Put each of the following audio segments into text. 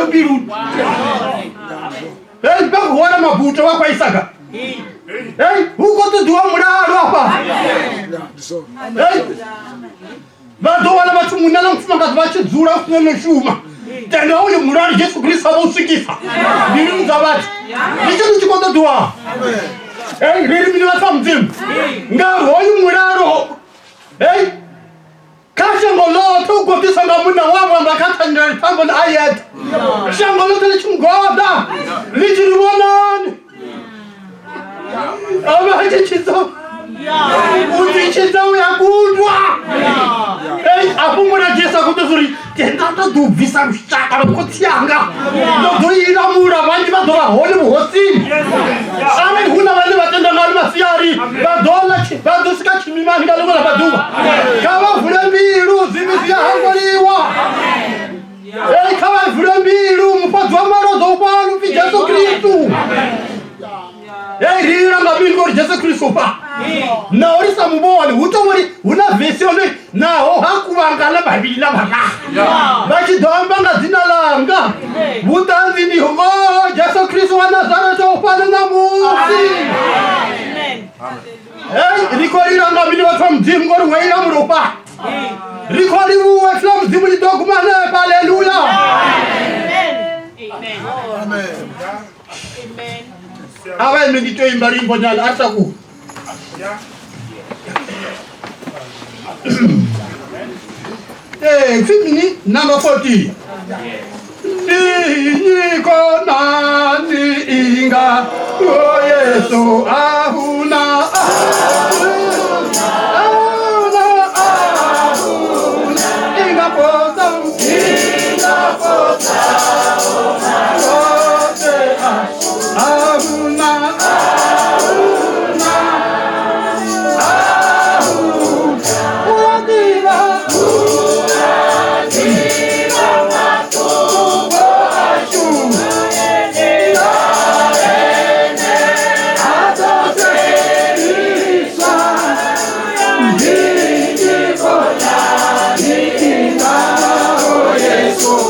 mbiru. Babu wana mabuto wako Isaka. Huko tu dua mulalo hapa. Bado wana matumuna na mfuma kabache zura kwenye shuma. Tena huyu mulalo Yesu Kristo abusikisa. Biru zabati. Nicho chikondo dua. Riri mini watu mzimu. Ngaro huyu mulalo. Kasha ngolo tu kwa kisa ngamuna wabu ambakata ndio tambo na ayat. Shangolo tele chungoda. Lijiri wonan. Ama hajichizo. Ujichizo ya kudwa. Apo mwana jesa kutuzuri. Tendata du visa mshaka kotianga. No doira mura wanji badola hole muhosi. Amen huna wale watenda ngalma siari. Badola badusika chimima ngalo la baduma. Kama fulambiru zimizia hangoliwa. Kama fulambiru mfadwa maro dobalu fi Yesu Kristo. Rira ngabingo Yesu Kristo pa. Na orisa muboni utomori una visione na hakubangala babila baka. Baki domba ngazina langa. Utanzi ni hongo Yesu Kristo wa Nazareth opana namusi. Rikori ranga bili watu mzimu ngoro waila muropa. Rikori watu mzimu ni dokumane. Hallelujah. Amen. Amen. Awe mengito imbari mbonyal ataku. Fimini number 40. Niko nani inga o Yesu ahuna inga posa Yesu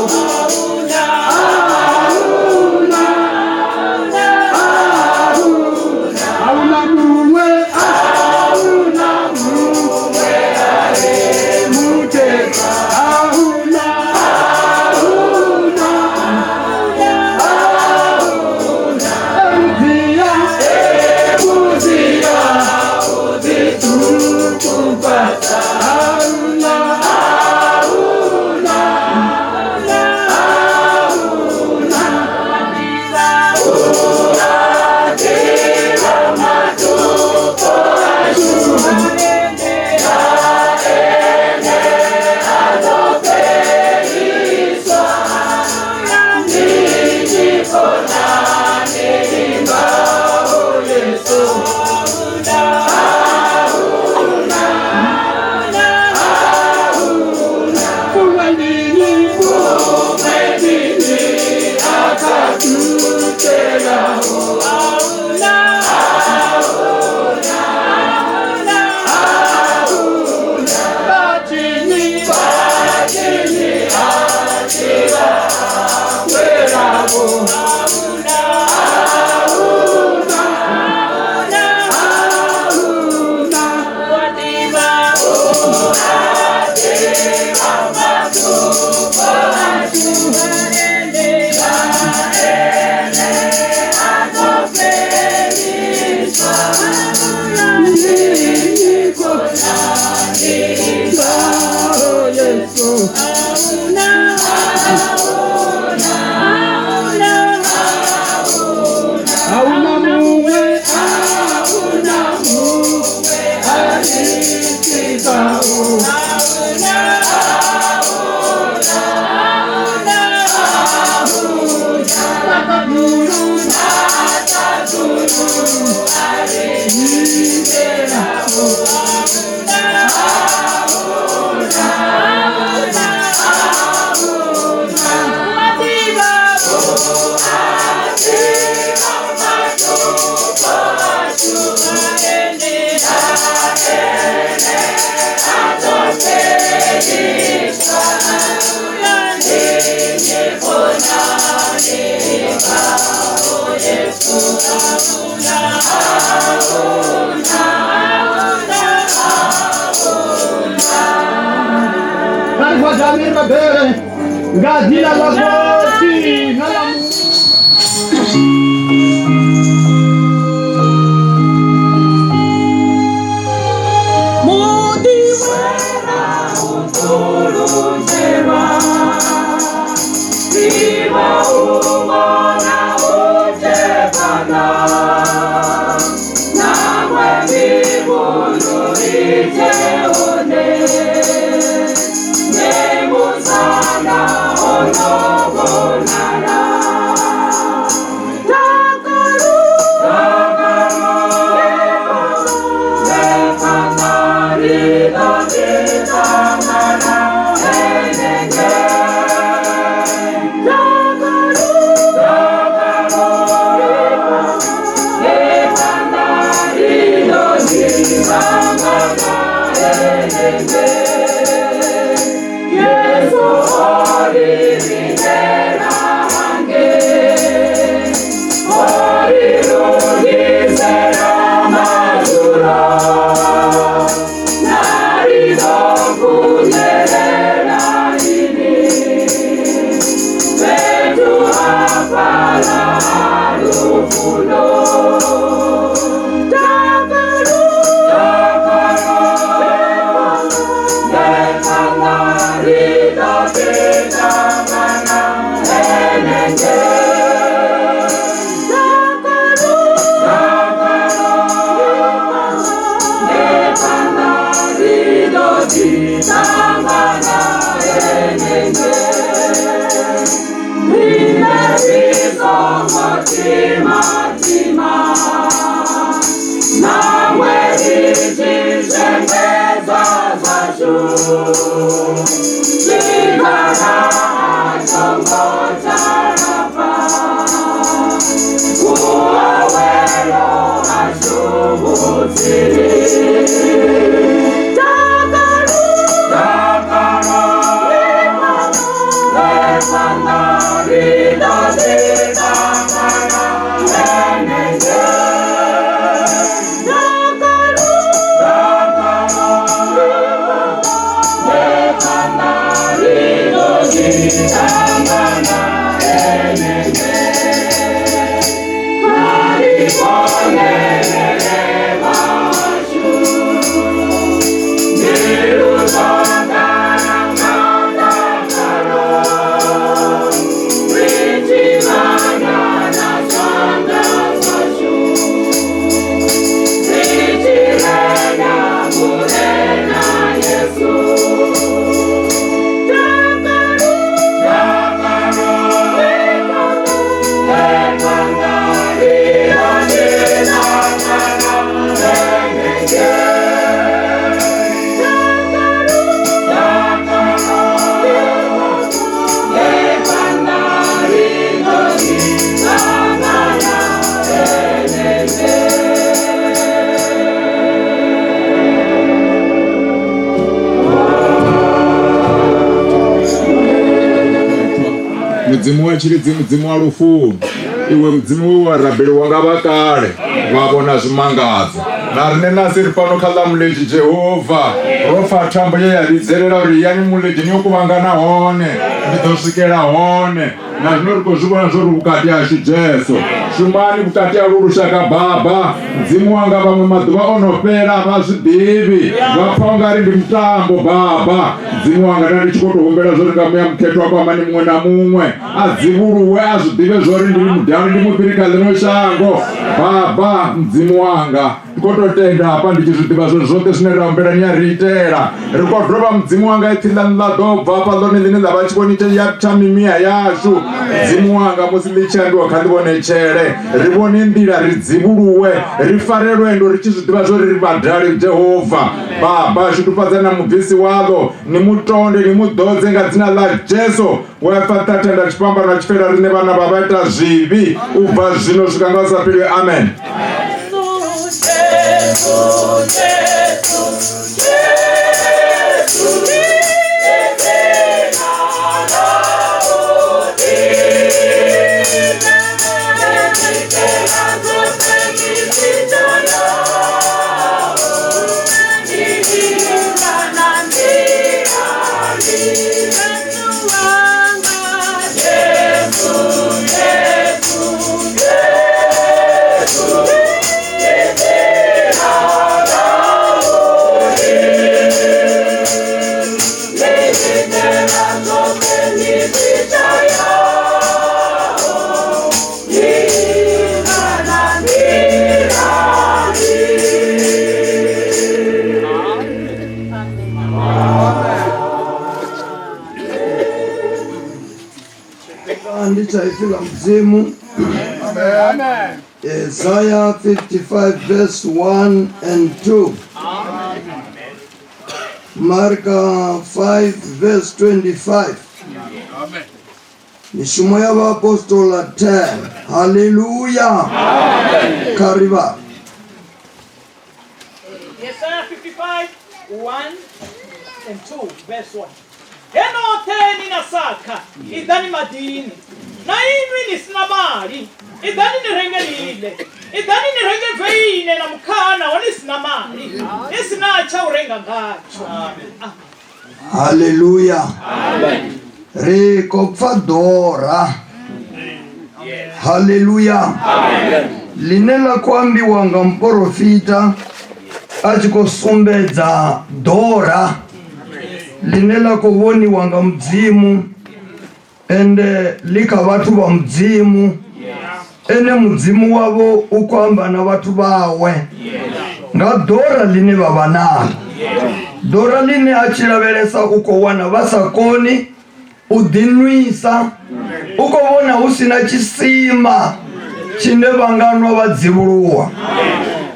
Jamir babere gadila la goti nalamu modi wera utulu jema diva umona utepana namwe bibulu ijeone Musana onobonara Takaru Lepanari Doditamana Enenge Takaru Lepanari Doditamana Enenge Mudzimu wachiridzi mudzimu warufu iwe mudzimu warabheri wanga vakare vavona zvimangadzo narine nasi ri pano khala muleji Jehovha rofa tambo ye yaridzerera uri yani muleji niyokuvangana hone ndidosvikera hone nazvino ri kozvivona zvori vukati yashi Jesu shumani vukati yarurushaka Baba mudzimu wanga vamwe mazuva onopera havazvidivi vapfa ungari ndi mutambo Baba mudzimu wanga ndandichikotohumbera zvori ngamuya muketo wako amani mumwe namumwe adzivuruwe azvidive zvori ndiri mudhari ndi mupirika lino shango Baba mudzimu wanga ndikototenda apa ndichizvidiva zvori zvote zvinoraombera nyariitera rikodrova mudzimu wanga itilanladobva palone lini lavachikoniche yatamimiya yashu mudzimu wanga musi lichandiwa khandivonechere rivone ndira ridzivuruwe rifare rwendo richizvidiva zvori riri madhari Jehovha Baba zvitupadzana mubvisi walo nimutonde nimudhodze ngadzina la Jesu wafatatenda chipambano chifera rine vana vavaita zvivi ubva zvino zvikanga vasapiriwe amen. litaifila mzimu. Amen. Isaiah 55 verse 1 and 2. Amen. Mark 5 verse 25. Amen. Mishumo ya Apostola 10. Hallelujah. Amen. Kariba. Isaiah 55 1 and 2 verse 1. Eno teni nasaka idani madini na inwi ni sinamari idani nirengelile idani nirengeveine na mkana wani sinamari isinacha urenga ngacho. Hallelujah. Amen. Rekopfadora. Hallelujah. Amen. Linela kwambi wanga mporofita achikosumbedza dora linela kuvoni wanga mdzimu ende lika vatu va mdzimu ene mdzimu wavo ukwamba na vatu vawe nga dora line vavanalo dora line achilavelesa uko wana vasakoni udinwisa uko vona usina chisima chine vanganwa vadzivuluwa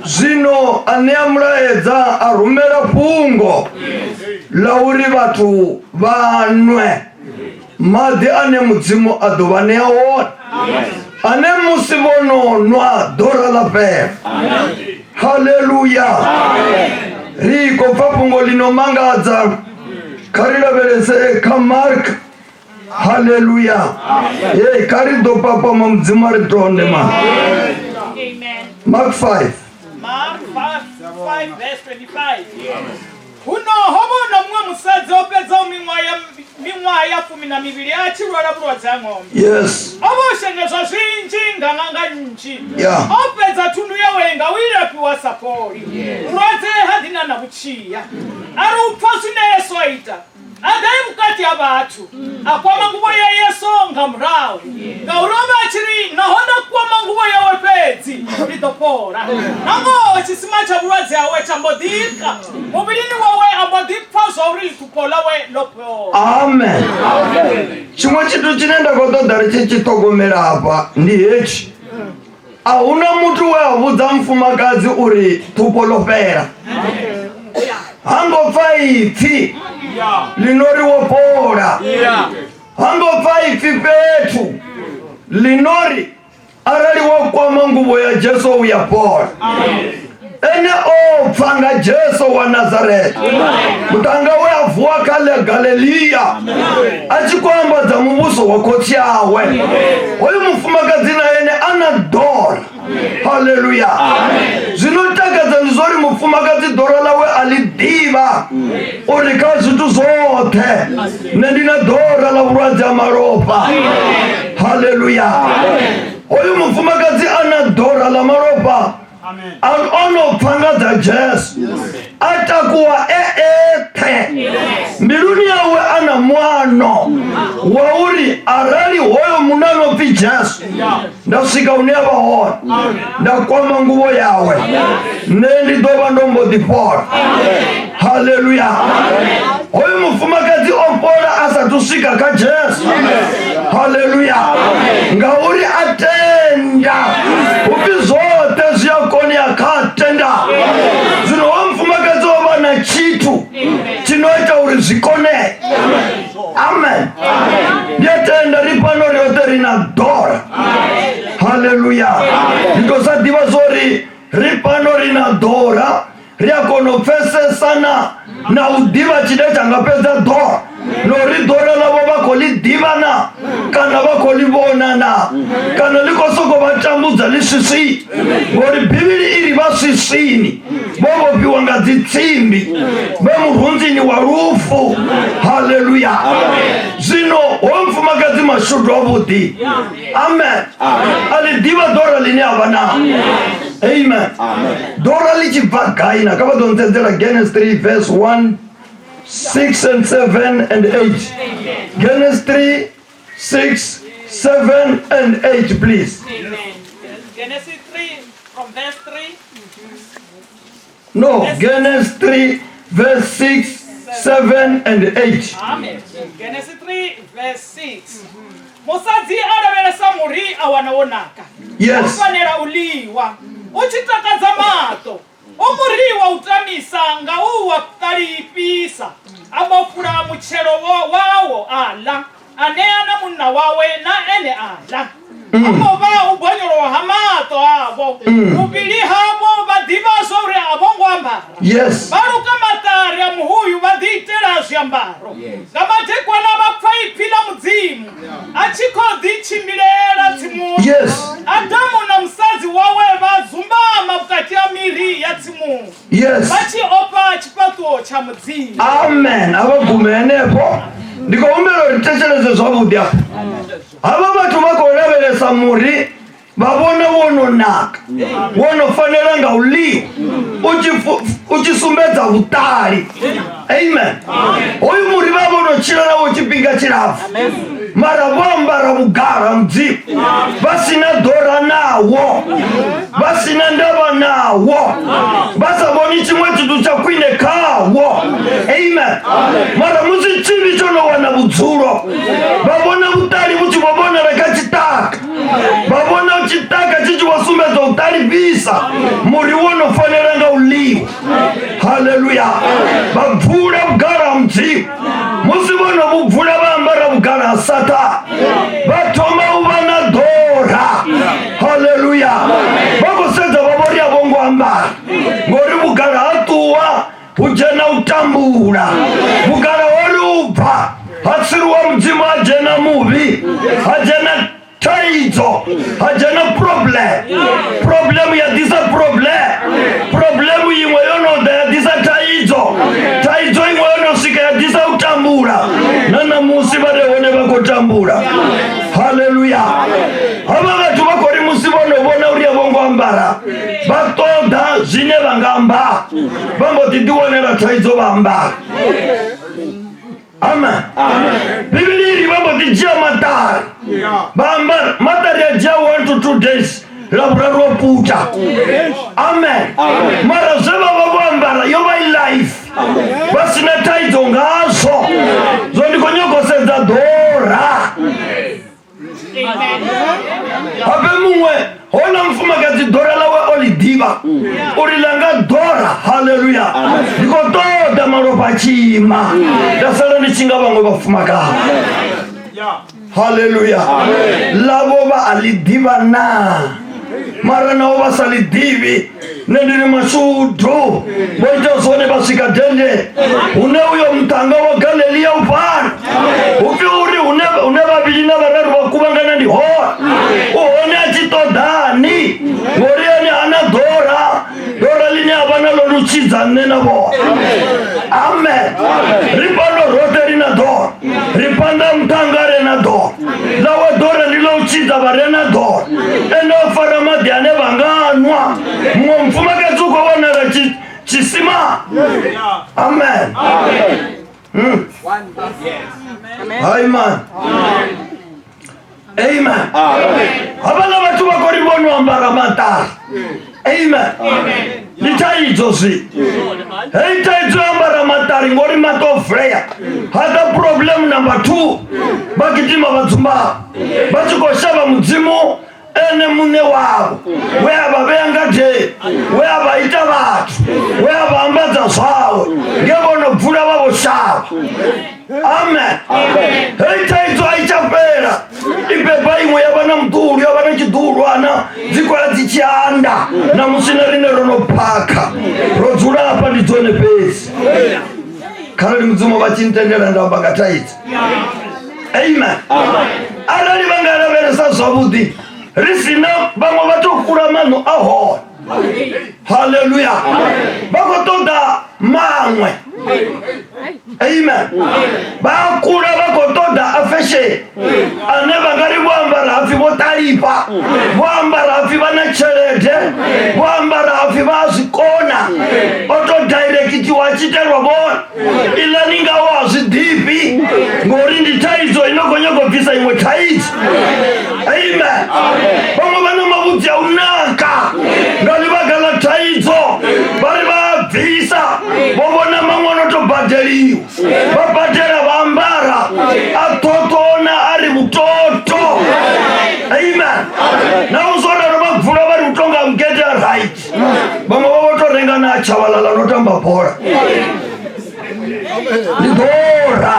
zvino ane amulaedza arumela pungo lauri vatu vanwe madhi ane mudzimu adova neaona ane musi vononwa dora la pera. Haleluya. Riko papungo linomangadza karilavelese ka Mark. Haleluya. Ye karido papa mudzimu aritonde ma. Amen. Mark 5. Mark 5 verse 25. Kuno hobono mwe musadzi opedza mimwaya 12 achirwara bulwadzi ya ng'ombe. Yes. Oboshengezwa zvinji nganganga nji. Yeah. Opedza tundu yawenga wilapiwa sapori. Bulwadzi hadina na buchiya. Ari upfa zwine Yesu aita. Adai mukati ya vatu akwama nguvo ya Yesu ngamurawe ngaurova achiri nahona kwama nguvo yawe pedzi lidopora nango chisima cha bulwadzi yawe chambodika mubilini wawe ambodipfa zvauri litupola we lopora. Amen. Chimwe chitu chinenda kotodari chichitogomera apa ndi hechi auna mutu weavudza mfumakadzi uri tupo lopera hangopfa ipfi linori wopora hangopfa ipfi petu linori arali wokwama nguvo ya Jesu uyapora. Ene opfa nga Jesu wa Nazareti mutanga we avuwa kale Galileya achikwambadza mubuso wakoti yawe oyu mufumakazi na ene anadora. Haleluya. Zvinotakadza ndizori mufumakazi dora lawe alidiva urika zvintu zvote nendina dora la bulwadzi ya maropa. Haleluya. Oyu mufumakazi ana dora la maropa anopfangadza Jesu atakuwa eete mbiluni yawe ana mwano wauri arali hoyo munanopfi Jesu ndasvika unevahona ndakwama nguvo yawe nendidova ndombodipora. Haleluya. Hoyo mufumakadzi opora asatusvika ka Jesu. Haleluya. Ngauri atenda upi zote ziyakoni akatenda zvino wamufumakadzi wava na chitu chinoita uri zvikone. Amen. Yatenda ripano ryote rinadora. Haleluya. Ndosadiva zori ripano rinadora riakonopfesesana na udiva chide changapedza dora nori dora lavo vakolidivana kana vakolivonana kana likosoko vatambudza lisvisvi ngori bhibhiri iri vasvisvini vovopiwa nga dzitsimbi vemurunzini wa rufu. Haleluya. Zvino womfumakadzi mashudu avudi. Amen. Alidiva dora line havana. Amen. Dora lichibva gaina kavadonzedzera Genesis 3 verse 1 6 and 7 and 8. Genesis 3 6 7 and 8 please. Amen. Genesis 3 from verse 3. No, Genesis 3 verse 6 7 and 8. Amen. Genesis 3 verse 6. musadzi araveresa muri awanawonaka Yes. ufanira uliwa uchitakadza mato umuriwa utamisa nga uwa kutalipisa amofula muchero wawo ala aneana munna wawe na ene ala amova ubonyoro hamato abo ubili habo badivaso ure abongo ambara Yes. baruka matari amuhuyu baditera shambaro ngamatekwa n'abapfaipila mudzimu achikodi chimilera timu Yes. Adamu na musadzi wawe vazumbama mukati ya miri ya timu Yes. vachiopa chipatuo cha mudzimu. Amen. Abagumenepo ndiko umbero litecheleze zvavudi apo. Ava vatu vakoleveresa muri vavona wononaka wonofanira nga uliwa uchisumbedza utali. Amen. Oyu muri vavonochira nawo chipinga chirafu mara vambara vugara mudzimu vasina dhora nawo vasina ndava nawo vasavoni chimwe chinhu chakuine kawo. Amen. Mara musi chivi chonowana vudzulo vavona utali vuchivovona rekachitaka vavona chitaka chichivosumbedza utali visa muri wonofanira nga uliwa. Haleluya. Vabvula vugara mudzimu musi vono vubvula vambara vugara asata vatoma uvana dhora. Haleluya. vakosedza vavoria vongoambara ngori vugara atuwa ujena utambura vugara wolubva hatsiriwa mudzimu ajena muvi ajena taidzo ajena problem yadisa problem imwe yonoda yadisa taidzo imwe yonosvika yadisa utambura nana musi varevone vakotambura. Haleluya. Hava vatu vakori musi vonovona uria vongoambara vatoda zvine vangamba vamboti ndionera taidzo vambara. Amen. Biblia iri vamboti jia matari vambara matari yajia 1 to 2 days ravuraroputa. Amen. Mara zvevava voambara yova ilife vasina taidzo ngazo zondikonyokosedza dhora. Habe mumwe hona mfumakadzi dhora lawe olidiva urilanga dhora. Haleluya. ndikotoda maropa chima ndasala ndichinga vamwe vafumakadzi. Haleluya. Lavo va alidiva na mara navo vasalidivi nendiri mashudu voita zone vasvika dende une uyo mutanga wa Galileya upana upi uri une vaviri navararu vakuvangana ndihora uone achitodhani ngoriani hana dhora line havana loruchidza nenavo. Amen. Ripando rote rina dhora ripanda mutanga rena dhora lawe dhora lilouchidza varena dhora enofaramadi ane vanganwa mwe mfumakadzi ukovanara chisima. Amen. Amen. Amen. Havana vatu vakori vonoambara matari. Amen. Nitaidzo zi heitaidzo ambara matari ngori matofreya hata problem number 2 vakitima vadzumba vachikoshava mudzimu ene mune wavo weava vengaje weava ita vatu weava ambadza zvawe ngevonobvula vavoshava. Amen. Heitaidzo aichapera ipepa imwe yavana mudhuru yavana chidhurwana dzikola dzichianda namusina rine ronopaka rodzura apa ndidzone pesi kana ndi mudzimu vachinitendera ndavambangataidza. Amen. Arali vangaraveresa zvavudi risina vamwe vatokura manhu ahona. Haleluya. Vakotoda mamwe. Amen. Vakura vakotoda afeshe ane vangari voambara hafi votaripa voambara hafi vana cherete voambara hafi vazvikona otodirekitiwa chiterwa vona ilaninga wazvidhipi ngori nditaidzo inogonyogobvisa imwe taidzo. Amen. Vamwe vana mavudzi aunaka ngani vagala taidzo vari vabvisa vovona mamwe anotobhadheriwa vabhadhera vambara atotona ari mutoto dala notamba bhora ndidhora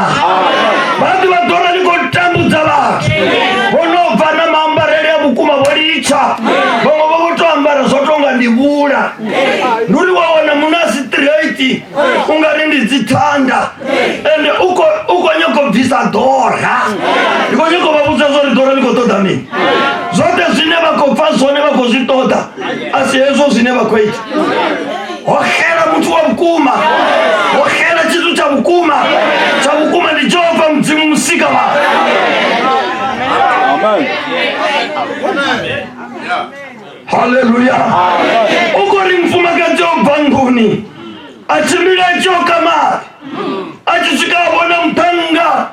vanhu vadhora nikotambudza vanhu vonobva namambarele yamukuma voricha vamwe vovotoambara zvotonga ndivula nduri waona muna straight ungari ndidzitanda ende ukonyakobvisa dhora ndikonyakobvabudza zori dhora nikotoda mini zvote zvine vakobva zvone vakozvitoda asi hezvo zvine vakoita hohera muti wamukuma hohera chitu chamukuma ndi Jehovha mudzimu musika vanhu. Haleluya. Ukori mfumakazi wobva nguni achimira choka mari achisvika abona mutanga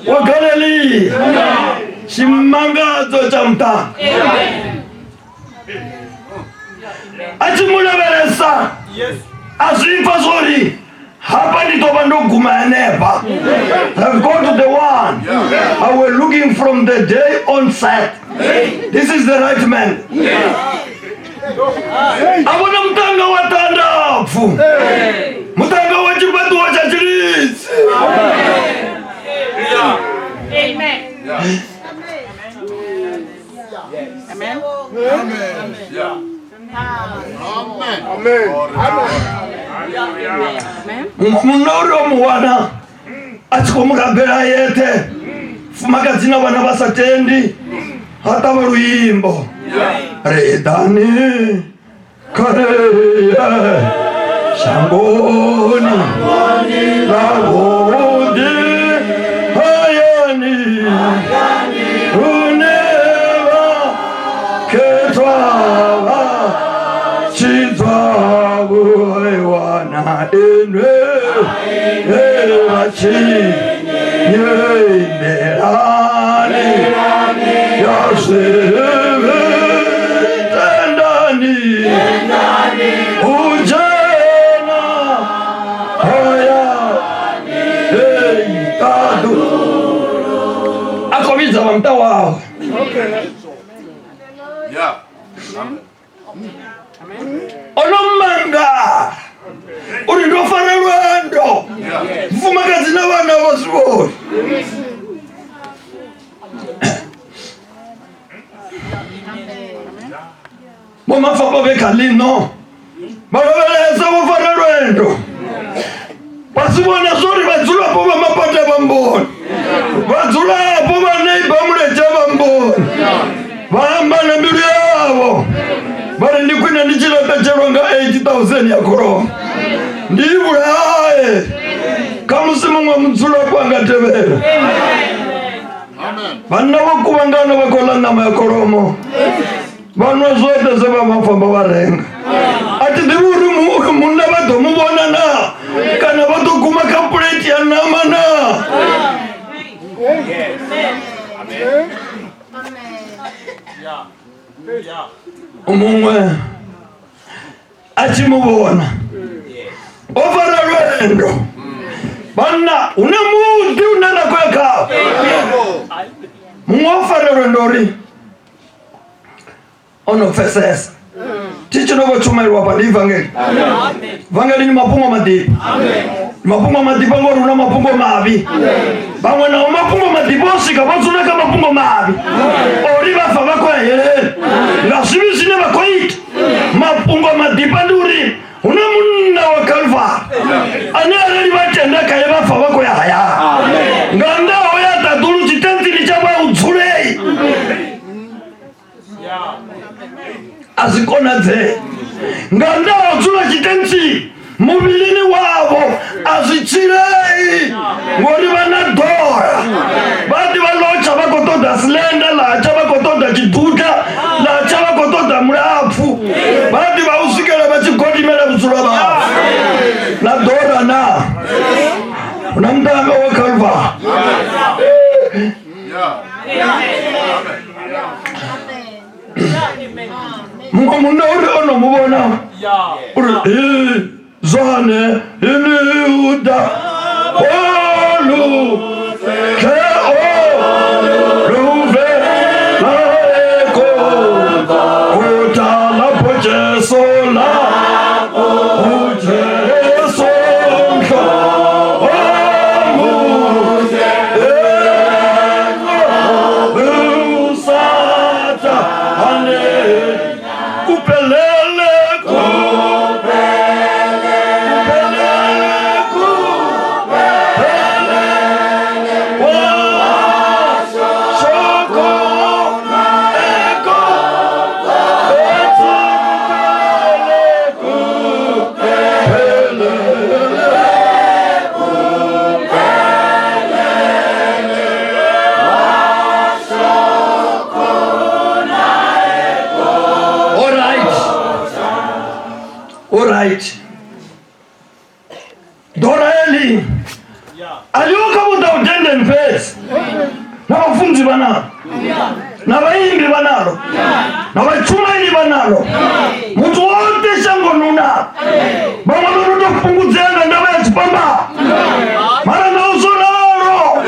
weGalilee chimangadzo chamutanga achimuleveresa azvipa zvori hapa nditova ndoguma nepa. I've gone to the one I was looking from the day on set. This is the right man. Abona mutanga watandapfu mutanga wachibatu wachachilisi. Amen. Amen. Munoro muwana achikomurambira yete fumakadzi navana vasatendi hata varuyimbo redani kareye shangoni lavodi hayani uneva ketwava chidzwavuwana enwe yevachinyemberani yasevitendani ujena haya eitadu akovidza vamuta wavo. Onomanga uri ndofara rwendo mfumakadzi navana vosivoni momafamba vekalino vanovelesa vofara rwendo vasivona zvori vadzulapo vamapata vamboni vadzulapo vaneiba mureja vamboni vahamba nembiru yavo vari ndikwina ndichinopecherwa nga 80,000 yakoroma ndivulaye kamusi mumwe mudzulapo angatevera vana vokuvangana vakola nama yakoromo vanwa zvote sevamafamba varenga ati ndivi uri munna vadomuvona na kana vatoguma kapuleti ya nama na umumwe achimuvona ofara rwendo vana une muti unanakweka mumwe ofara rwendo ri onopfesesa tichinovochumairwa pandiivhangeri vhangeri ni mapungo madipi mapungo madipi angori una mapungo mavi vamwe navo mapungo madipi osvika votsunaka mapungo mavi ori vafa vakohereri ngazvivi zvine vakoita mapungo madipi andiuri una munna wakalvari ane areri vatenda kaye vafa vakoyahaya ngandaho yatatulu chitenzini chavaudzulei azikonadze ngandaho dzula chitenzi muvilini wavo azvichirei ngori vana dhora vati valocha vakotoda silenda lacha vakotoda chiduta lacha vakotoda murapfu vati vausvikela vachigodimela vudzula vavo na dhora na una mutanga wakalva mumwe munna uri onomuvona uri zwane iliuda olu keo luve laeko utalapo jesola uje vese na vafunzi vanalo na vaimbi vanalo na vachumaili vanalo mutu wote shango nuna vamwe vanotopungudzenga ndava ya chipamba mara nauzonaro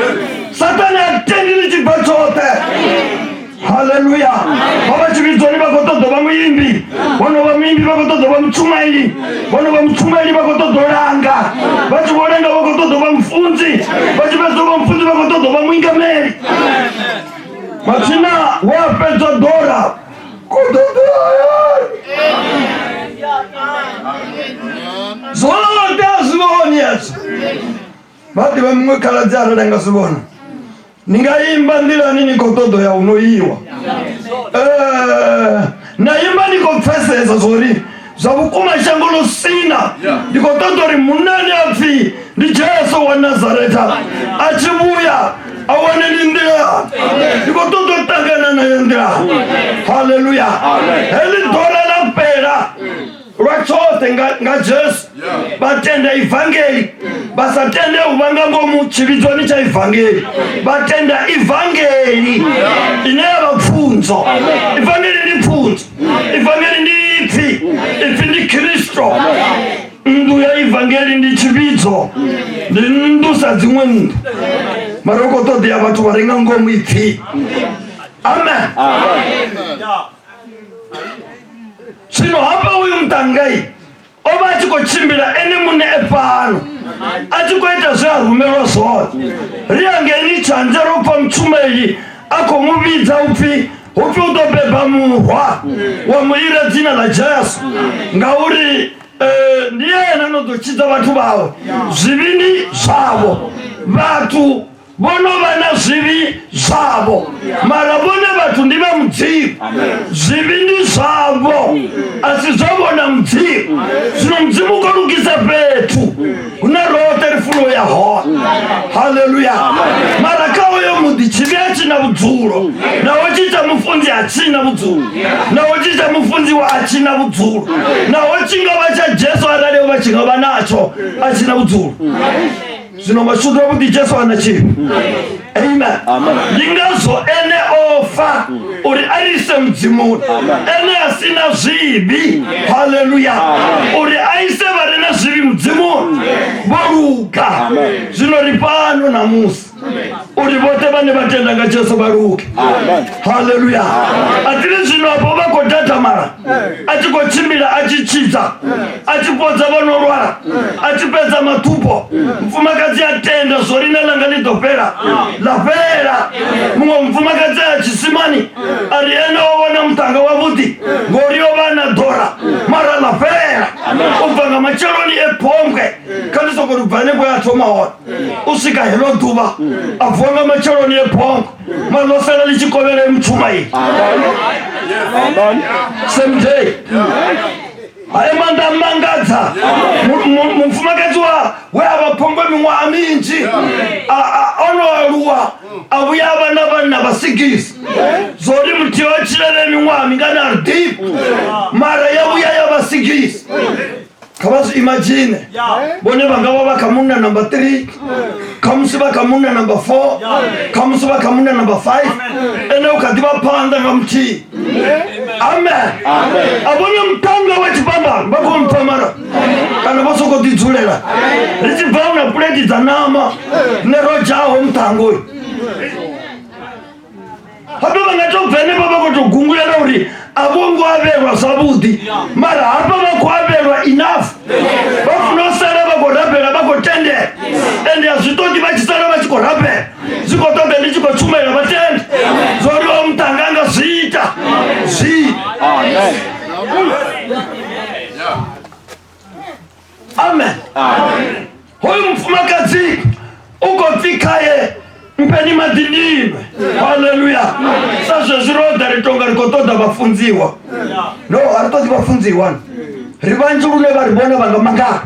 satani atendili chigwa chote. Haleluya. Baba chividzoni vakotodzo vamuimbi vano vamuimbi vakotodzo vamuchumaili vano vamuchumaili vakotodolanga vachivolenga vakotodzo vamufunzi vachivedzo vamufunzi vakotodzo vamuingameri machina wapedzodora zote azivoni yesu vati vamumwe kaladzi aralenga zivona ningaimba ndila nini kotodo ya unoiwa naimba nikopfeseza zori zavukuma shangolo sina ndikotodo ri munani afi ndi Jesu wa Nazareta achibuya awane ndila ndikotodo tangana na ndila. Haleluya. Heli dola la pera rwachote nga Jesu batende evangeli basatende ubanga ngo mu chividzoni cha evangeli batenda evangeli ine abapfunzo evangeli ni pfunzo evangeli ni ifi ndi Kristo ndu ya evangeli ndi chividzo ndi ndu sa dzimwe ndu marokoto de abantu barenga ngo mu ifi. Amen. Sino hapa uyu mtangai oba achikochimbira ene mune epano achikoita zvarumero zote riangeni chanja ropa mchumeli akomuvidza upi utobeba muhwa wamuira dzina la Jesu ngauri ndiye anozochidza vatu vavo zvivini zvavo vatu bono vana zvivi zvavo mara vone vatu ndiva mudzimu zvivini zvavo asi zvavona mudzimu zvino mudzimu ukorukisa petu kuna rote rifuno yahoa. Haleluya. mara kauyo mudhi chivi hachina vudzuro nawo chicha mufunzi hachina vudzuro nawo chicha mufunzi wa hachina vudzuro nawo chingava cha Jesu aralevo vachingava nacho hachina vudzuro zvino mashudu kuti Jesu anachivi. Amen. Ndingazo ene ofa uri aise mdzimuni ene asina zvivi. Haleluya. uri aise varina zvivi mdzimuni voruka zvino ripano namusi uri vote vane vatenda nga Jesu varuke. Haleluya. atiri zvino apo vakotatamara achikochimbira achichidza achipodza vanorwara achipedza matupo mfumakadzi atenda zorina langa lidopera lapera mumwe mfumakadzi achisimani ari ene ovona mutanga wavuti ngoriyo vana dhora mara lapera ubvanga macheloni epombwe kanisokorubvane kweatomaona usvika helo dhuva abvonga macheloni epombwe manosera lichikovera muchumai. Same day. Aimanda mangadza mufumakazi weavapongwe mimwa minji onoaluwa avuya vana vana vasikisi zori muti wachirere mimwa mingana ardipu mara yavuya yavasikisi. Kavazi imagine bone vangava vakamuna number 3 kamusi vakamuna number 4 kamusi vakamuna number 5 ene ukati vapanda nga muti. Amen. Abone mtanga wachipamba vako mpamara kana vasokotidzurera richibva una pleti dzanama nerojaho mtangoyo hapa vangatobvene vavakotogungulera uri avongo averwa zvavudi mara hapa vakuaverwa enough vafunosara vakorapera vakotendera ende hazvitoti vachisara vachikorapera zvikotobe ndichikochumaira vatende zoriwo mutanga anga zviita zvii. Amen. Hoyu mfumakadzi ukopfikaye mpeni madinime. Haleluya. Sasa zviroda ritonga rikotoda vafunziwa no haritoti vafunziwa rivanjurune varibona vanga manga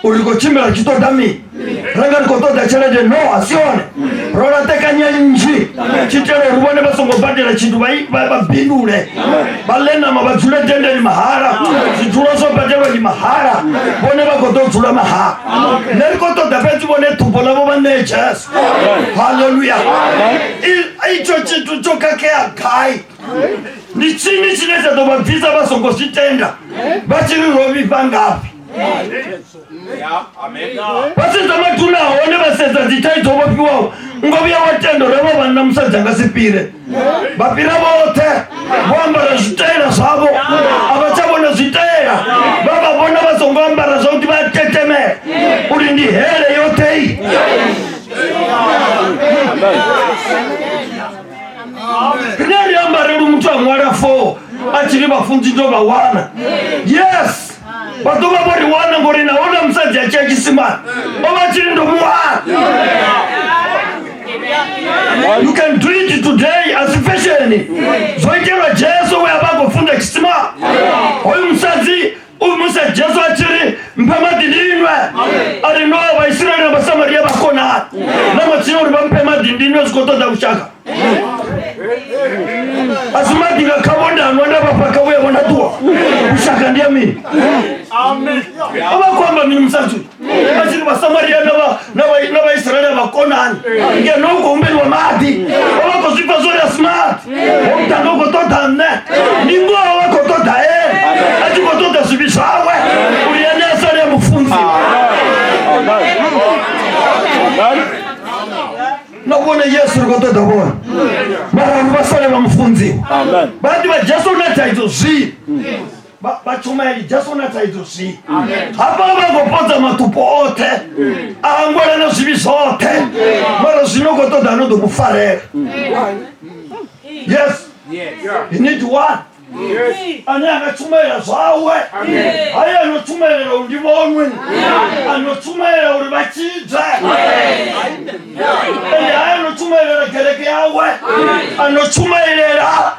urikochimbira chitodami ranga rikotoda chelede no asione rola tekanya nji chitelo rubone basongo badela chintu babindule balena mabazule tende ni mahara situlo so badela ni mahara bone bakoto tsula mahara nerikoto dapeti bone tupola bo banechas haleluya icho chintu chokake akai ni chini chineza to babvisa basongo sitenda bachiri robi bangapi Basi zama tuna one baseza zitaito bopiwa ngobya watendo rabo bana musaza ngasipire bapira bote bombara zitera sabo abachabona zitera baba bona basongombara zoti bateteme uri ndi hele yote hii Kinari ambare mtu amwara fo achiri bafunzi ndo bawana yes Batu babori wana ngori na ona msaji ya cheki sima Oba chiri ndo muha You can do it today as a fashion Zoikera jeso we abako funda kisima Oyu msaji Umusa jeso achiri mpema dindinwe Arinoa wa Israeli na basamaria bakona Nama chino riba mpema dindinwe zikoto da ushaka Asumati nga kabonda mwanda bapaka uya wanatua Ushaka ndiya mini Amen Oba kwamba mini msatu Asini basamaria na Israeli bakona Nge nungu umbeni wa maati Oba kusipa zori ya smart Omtanga uko tota ne Ningoa wako tota Aji uko tota subisawe Uriane asari ya mufunzi Nabone Yesu rikoto dabona Mara mbasale wa mfunzi Badi wa Jesu nata hizo zi Bachumeli Jesu nata hizo zi Hapa wagopoza matupo ote Angwele na zibiso ote Mara zinokoto danodo mufare Yes You need one Ane anachumela zawe Aya anachumela undivonwe Anachumela uribachidze Aya anachumela kereke yawe Anachumela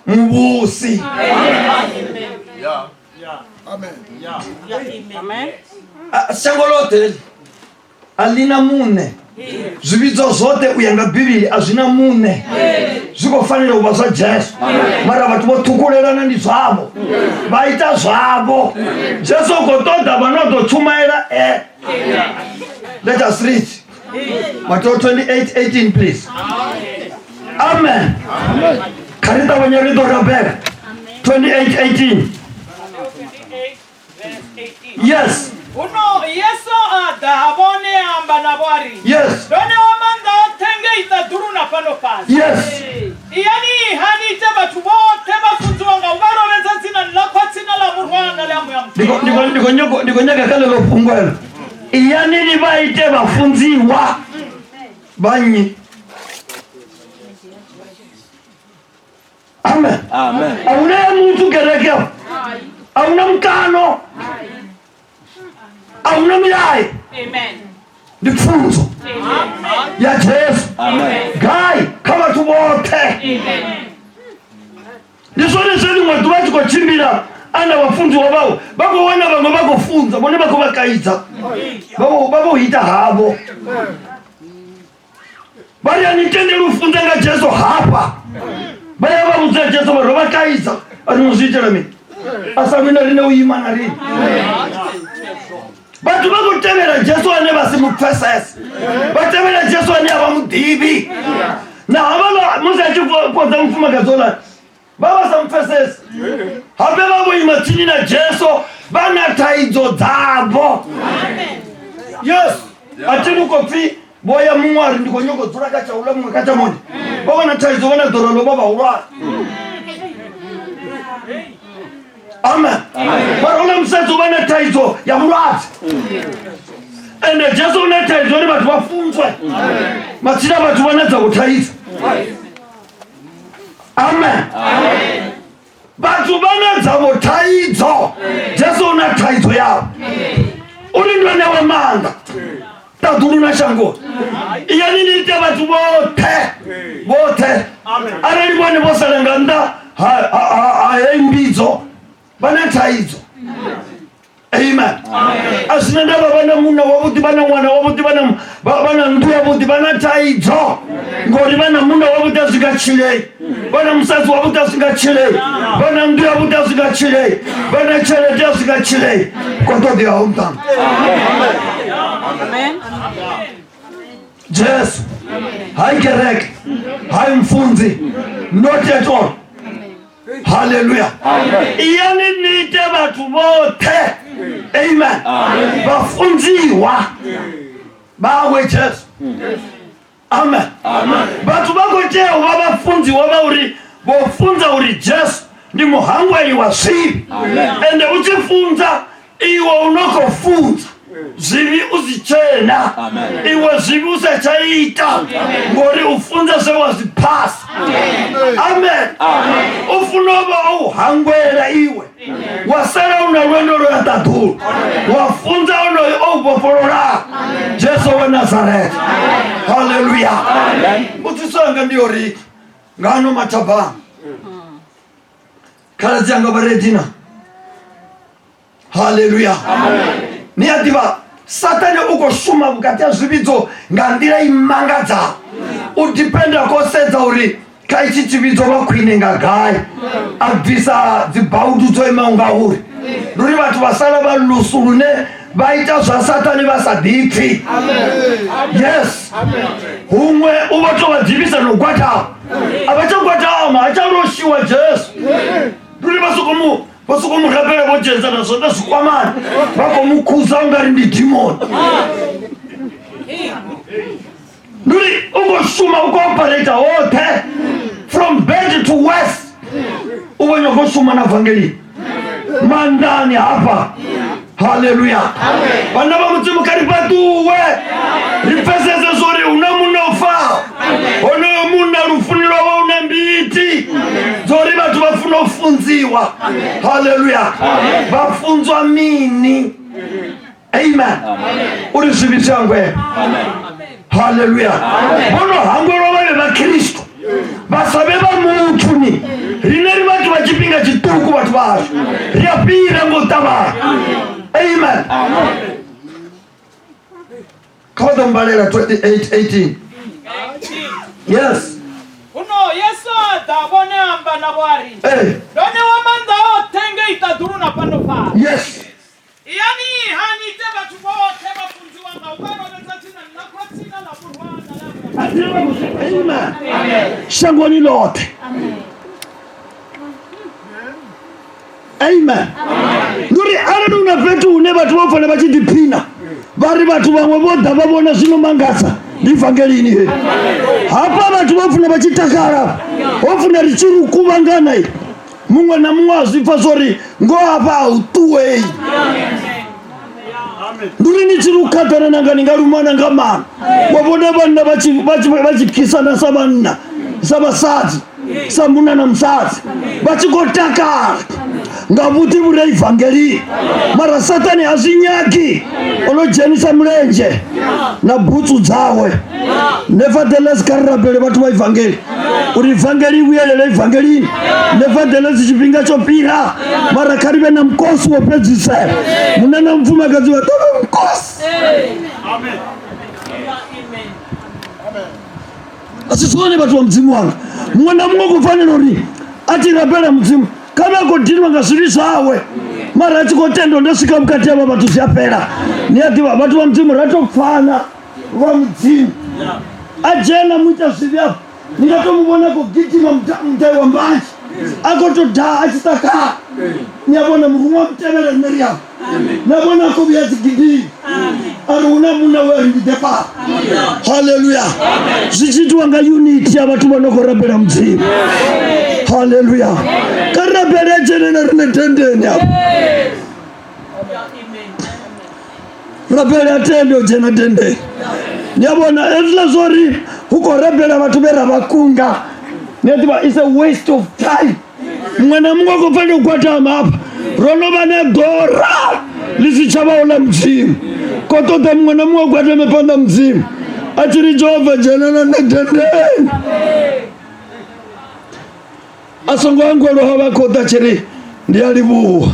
mbusi Amen Sangolote Alina mune Zibizo zote uyanga bibili azina mune Ziko fanile ubaza Jesu Mara watu botukulera nani zabo Baita zabo Jesu kotoda banoto chumaera Let us read Matthew 28:18 please Amen Karita wanyerido rabega 28:18 Yes Uno Yesu adabone amba nabwari. Yes. Done omanda tenge itaduru na pano pasi. Yes. Yani hani teba tubo teba kutuanga ugaro weza zina lapatina la murwana la muyamtu. Niko nyaka kale lo pungwelo. Yani ni baite bafunziwa. Banyi. Amen. Amen. Auna mtu gerekeo. Auna mkano. Auna milai. Amen. Difunzo. Ya Jesu. Gai kama tuwote. Amen. Nisone seni mwatu watu kwa chimbila ana wafunzi wabao. Bako wana bango bako funza. Mwone bako bakaita. Bako hita habo. Bari anitende lufunza nga Jesu hapa. Baya babuza Jesu baroba kaita. Anuzite lami. Asa mina rine uyimana rine. Batu bako temera Jesu ane basi mufeses. Batemera Jesu ane abamudibi. Na abala muza kwa za mfuma gazola. Baba sa mfeses. Habe babo imatini na Jesu bana taizo dabo. Yes. Atinu kofi boya mwari ndiko nyoko turaka cha ula mwa kacha moja. Baba na taizo wana dorolo baba ura. Amen. Barola mseto wana taizo ya mwati. Ene Jesu wana taizo ni batu wafunzwe. Matina batu wana za utaizo. Amen. Batu wana za utaizo. Jesu wana taizo yao. Ulindwa na wamanda. Taduru na shango. Yani nite batu bote. Bote. Arali bwane bosa lenganda. Haembizo. Bana taizo. Amen. Asinanda bana muna wabuti bana mwana wabuti bana ndu wabuti bana taidzo. Ngori bana muna wabuti azigachile. Bana msazi wabuti azigachile. Bana ndu wabuti azigachile. Bana chele azigachile. Koto dia umtam. Amen. Yes. Hai correct. Hai mfunzi. Not at all. Hallelujah. Yani nite batu bote. Amen. Bafunziwa. Bawe Jesu. Amen. Batu bakoteo babafunziwa bauri bofunza uri Jesu ndi muhangwa iwasibi. Ende uchifunza iwa unokofunza zivi uzichena iwe zivi usechaita ngori ufunza se wazipasa. Amen. Ufunoba uhangwela iwe wasera unalwendo lwa tatu wafunza ono oboforola Jesu wa Nazareth. Hallelujah. Utisanga ndiyo riki ngano matabanga kalazi anga baredina. Hallelujah. Ni adiba Satani uko shuma bukatia zibizo ngandira imangaza udipenda ko senza uri kaichi chibizo bakwine ngagai abisa zibaudu to imaunga uri nuri batu basala balusulune baita za Satani basaditi. Yes. Umwe ubato badibisa no gwata abacho gwata ma acharoshiwa Jesu nuri basukomu basukomu rapera bojenza na sonda sukwamani bako mukuza ngari ndi demon nuri uko shuma uko operator wote from bed to west uko nyoko shuma na evangeli mandani hapa. Hallelujah. Bana ba mutimu karibatu we ripeseze zori unamuna ufa ono muna rufuniro wa unambiti zori batu bafuna ufunziwa. Hallelujah. Bafunzwa mini. Amen. Uri sibitangwe. Hallelujah. Bono hangoro wale ba Kristo basabeba mutuni rineri batu bachipinga chituku batu baje riapira ngotaba. Amen. Kodom Mbalela 28:18. Yes. Uno Yesu atabone amba na bwari. Done wamanda otenge itaduru na panofa. Yes. Yani hani teba tubote bafunziwa ngabano bezatina na kwatina la burwana la. Amen. Shangoni lote. Amen. Nuri aradu na petu uneba tuwafa na bachi dipina bari batu bamwe boda babona zino mangasa evangelini he hapa batu bafuna bachi takara ofuna richiru kubangana Mungu na Mungu azifazori ngo hapa utuwe. Nuri ni chiru katana nangani ngarumana ngama wabona bana bachi kisana sabana sabasati samuna na msati bachi kotaka ngavuti bure evangeli mara Satani azinyaki ono jenisa mlenje na butsu dzawe nevertheless karabele batu ba evangeli uri evangeli uyelele evangeli nevertheless chipinga chopira mara karibe na mkosi wa pedzise munana mfuma kazi wa tobe mkosi. Amen. Asisone batu wa mzimu wanga mwana Mungu kufanya nori ati rabela mzimu kama kodinwa ngasirisa awe mara achikotendo ndosika mkati ya baba tusiapera ni ati batu wa mzimu rato kufana wa mzimu ajena mwita sivya ningato mubona kugitima mtai wa mbanji akoto da achitaka nyabona mrumwa mtebele meriam nabona kubia zigidi aruna muna wendi depa. Hallelujah. Zichitu wanga unity ya batu banoko rabela mzimu. Hallelujah. Karabele jene na rinetendeni hapo. Rabele atende ojena tende. Nyabona ezla zori huko rabele watu bera bakunga. Nyatiba it's a waste of time. Mwana Mungu kufanya ukwata hapa. Rono bane dora. Lisi chaba ula mzimu. Kotote mwana Mungu kwata mepanda mzimu. Achiri Jehova jena na netendeni. Asongo wangu roho wako tachiri ndialibu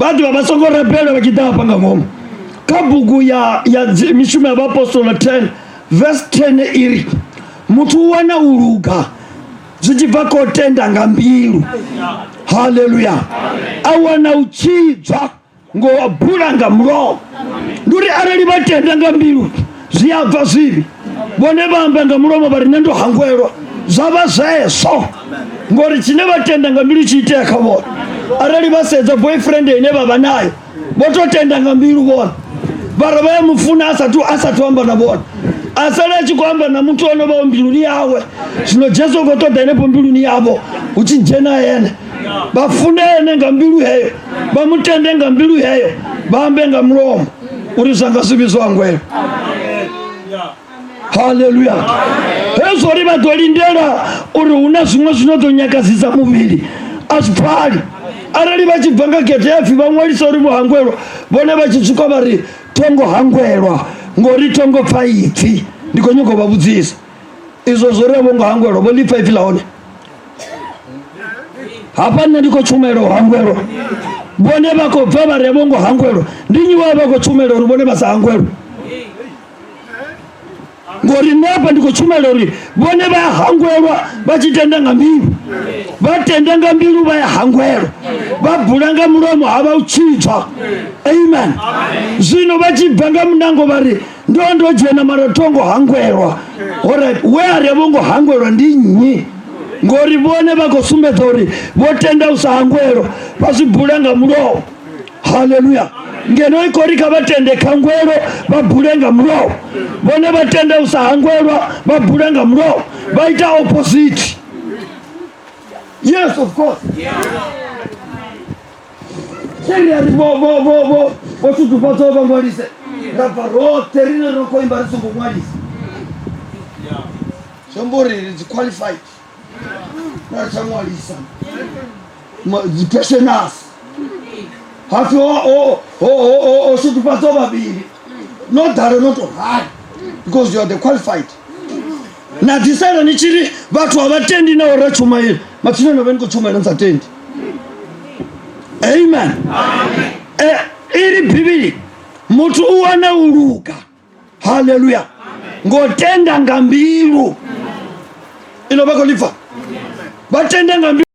Batu wabasongora pele wakitaka panga ngoma. Kabugu ya mishume ya Apostolo 10 verse 10 iri. Mutu wana uruga. Zichivako tenda ngambiru. Hallelujah. Awana uchidza. Ngo wabulanga mro. Nduri arali batenda ngambiru. Ziyava zivi. Bone bambanga mro bari nendo hangwero. Zaba zeso. Ngori chine batenda ngambiru chiteka bona. Arali baseza boyfriend ene baba nayo. Boto tenda ngambiru bona. Barabaya mufuna asatu amba na bona. Asala chikwamba na mtu ono ba mbiluni yawe. Sino Jesu goto denepo mbiluni yabo. Uchinjena yene. Bafune ene ngambiru heyo. Bamutende ngambiru heyo. Bambe ngamromo. Urisanga sibizo angwelo. Hallelujah. Hezo riba dolindera uri unazimwe zinotonyakazisa mubili. Asipali. Arali bachibvanga kete yafi bamwalisa uri muhangwelo. Bone bachitsuka bari tongo hangwelwa. Ngori tongo paifi. Ndiko nyuko babudzisa. Izo zore bongo hangwelo. Boli paifi laone. Hapana ndiko chumelo hangwelo. Bone bako vabare bongo hangwelo. Ndinyi wabako chumelo bone basa hangwelo. Ngori napa ndiko chumelo ri. Bone ba hangwelwa bachitenda ngambiru. Batenda ngambiru ba hangwelo. Babulanga mulomo haba uchitwa. Amen. Zino bachibanga mnango bari ndondo jena maratongo hangwelwa. Alright, where bongo hangwelwa ndinyi. Ngori bone bako sumbethori botenda usahangwelo basibulanga mulomo. Hallelujah. Ngeno ikorika batende kangwelo babulenga mulomo. Bone batenda usahangwelwa babulenga mulomo. Baita opposite. Yes, of course. Seriali bo tutu pato bangwalise. Raparo terina roko imbariso bangwalise. Somebody is qualified. Na chamwalisa. The person us. Hafi tutu pato babili. Not that not hard because you are the qualified. Na disala ni chiri watu wabatendi na ora chuma hili. Matino na wenko chuma ina tendi. Amen. Amen. Ili bibili mutu uwana uruka. Hallelujah. Ngotenda ngambiru. Ilo bako lifa. Batenda ngambiru.